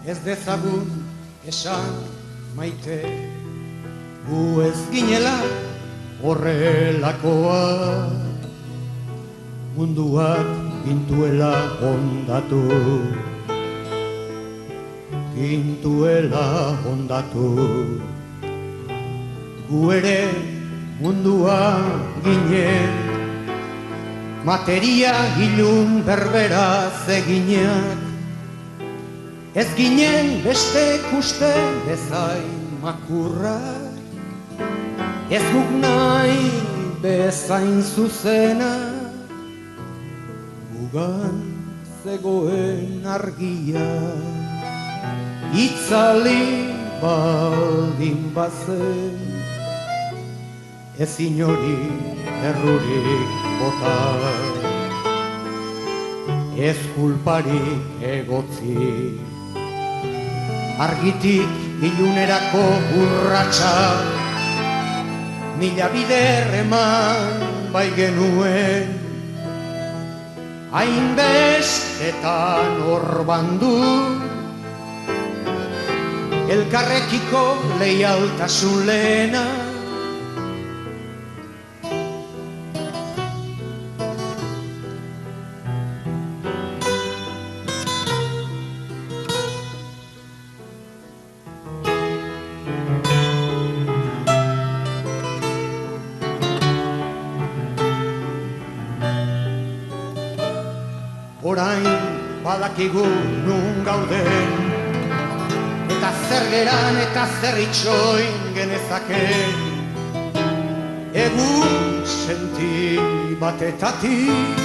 ez dezagun esan maite, gu ez ginela horrelakoa, munduak gintuela hondatu, gu ere mundua ginen, materia ilun berberaz eginak, ez ginen beste kuste bezain makurrak, ez guk nahi bezain zuzena, gugan zegoen argia, itzali baldin bazen, ez inori errurik bota, ez kulparik egotzi, argitik ilunerako urratsa, mila bider eman bai genuen, hainbestetan orbandu, elkarrekiko leialtasun lehena, orain badakigu nun gauden, eta zer geran eta zer itxoin genezaken, egun senti batetatik,